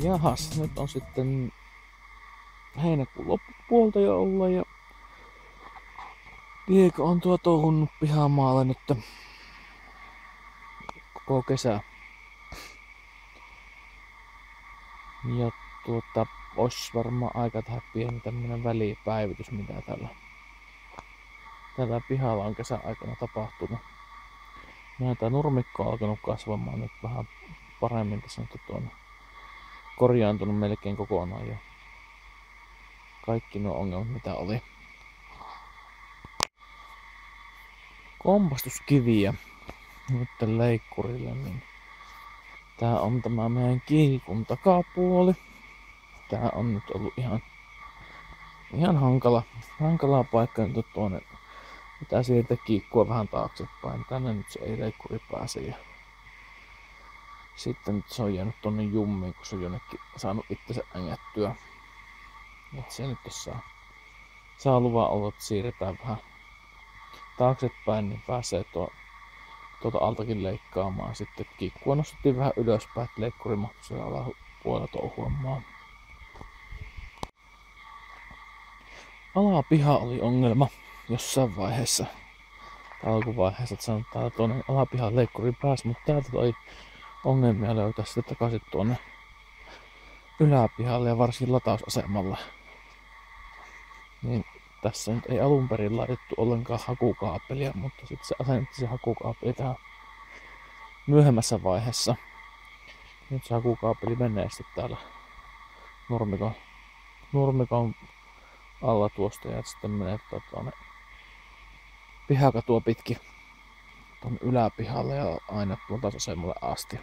Jahas, nyt on sitten heinäkuun loppupuolta jo olla ja Diego on touhunnut pihamaalla nyt koko kesä. Ja ois varmaan aika tehdä pieni tämmönen välipäivitys, mitä tällä pihalla on kesän aikana tapahtunut. Tää nurmikko on alkanut kasvamaan nyt vähän paremmin. Tässä on korjaantunut melkein kokonaan jo kaikki nuo ongelmat mitä oli. Kompastuskiviä nyt leikkurille, niin tää on tämä meidän kiikun takapuoli. Tää on nyt ollut ihan hankala paikka nyt tuonne. Pitää siirtää kiikkua vähän taaksepäin. Tänne nyt se ei leikkuri pääse. Ja sitten nyt se on jäänyt tonne jummiin, kun se on jonnekin saanut itsensä ängättyä. Et se nyt saa luvan olla, että siirretään vähän taaksepäin, niin pääsee tuolta altakin leikkaamaan. Sitten kiikkua nostettiin vähän ylöspäin, että leikkuri mahtui siellä alapuolella touhuamaan. Alapiha oli ongelma jossain vaiheessa. Alkuvaiheessa, että sanotaan, että tuonne alapihan leikkuri pääsi, mutta täältä toi ongelmia löytää sitten takaisin tuonne yläpihalle ja varsinkin latausasemalle. Niin tässä nyt ei alun perin laitettu ollenkaan hakukaapelia, mutta sitten se asennettiin se hakukaapeli tähän myöhemmässä vaiheessa. Nyt se hakukaapeli menee sitten täällä nurmikon alla tuosta ja sitten menee tuonne pihakatua pitkin tuonne yläpihalle ja aina latausasemalle asti.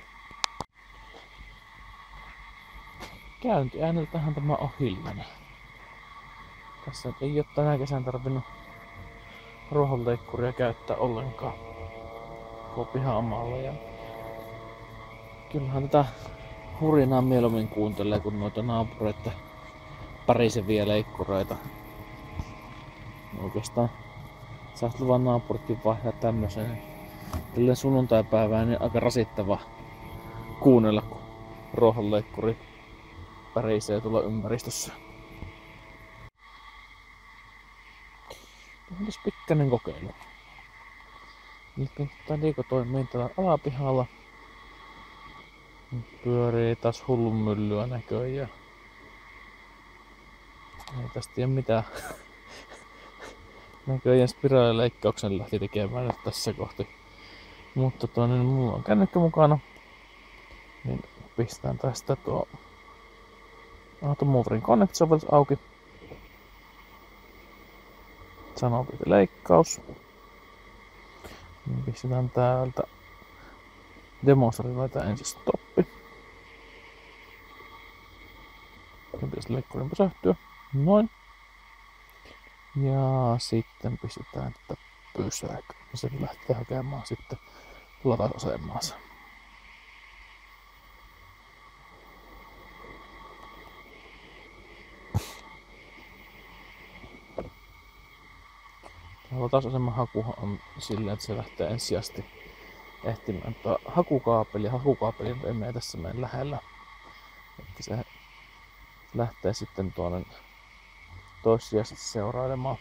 Käyntiääneltähän tämä on hiljainen. Tässä ei ole tänä kesän tarvinnut ruohonleikkuria käyttää ollenkaan koko pihamalla. Ja kyllähän tätä hurinaa mieluummin kuuntelee kuin noita naapureita päriseviä leikkureita. Oikeastaan saat luvan naapuritkin vaihtaa tämmösen. Tällä sunnuntaipäivää niin aika rasittava kuunnella, kun ruohonleikkuri pärisee tuolla ympäristössä. Tässä pikkainen kokeilu. Nyt kun Diego toimii täällä alapihalla, pyörii taas hullun myllyä näköjään. Ei tästä tiedä mitään. Näköjään spiraalileikkauksen lähti tekemään nyt tässä kohti. Mutta niin mulla on kännykkä mukana. Niin pistän tästä tuo Automoverin Connect-sovellus auki. Sanoo piti leikkaus. Niin pistetään täältä demonstrilla ensin stoppi. Ja pitäisi leikkurin pysähtyä. Noin. Ja sitten pistetään tätä pysäkö. Ja se lähtee hakemaan sitten latausasemaansa. Latausaseman haku on silleen, että se lähtee ensisijaisesti ehtimään hakukaapeli. Hakukaapeli ei mene tässä meidän lähellä. Että se lähtee sitten tuonne toissijaisesti seurailemaan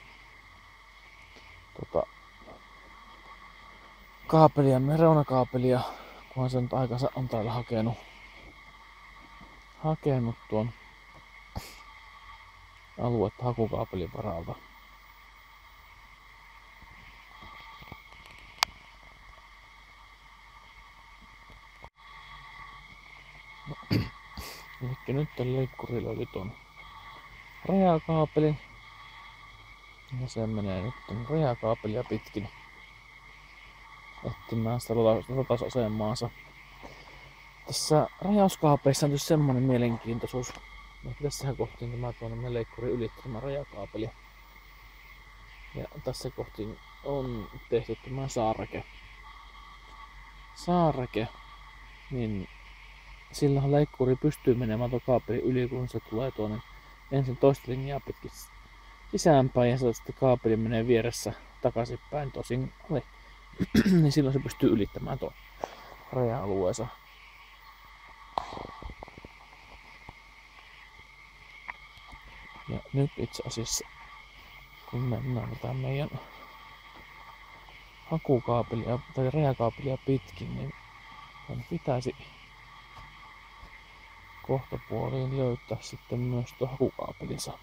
kaapelia, reunakaapelia, kunhan se nyt aikansa on täällä hakenut tuon aluetta hakukaapelin varalta. Elikkä nyt tällä leikkurilla oli tuon rajakaapeli. Ja se menee nyt tuon rajakaapelia pitkin etsimään sitä latausasemaansa. Tässä rajauskaapeissa on tietysti semmonen mielenkiintoisuus. että tässä kohtiin tämä tuonne leikkuri ylittää tämä rajakaapeli. Ja tässä kohtiin on tehty tämä saareke. Niin silloin leikkuri pystyy menemään tuon kaapelin yli, kun se tulee tuonne ensin toista linjaa pitkin sisäänpäin ja sitten kaapeli menee vieressä takaisinpäin tosin alle. Niin silloin se pystyy ylittämään tuon raja-alueensa. Ja nyt itse asiassa, kun mennään tätä meidän hakukaapelia tai rajakaapelia pitkin, niin pitäisi kohtapuoliin löytää sitten myös tuo hakukaapelinsa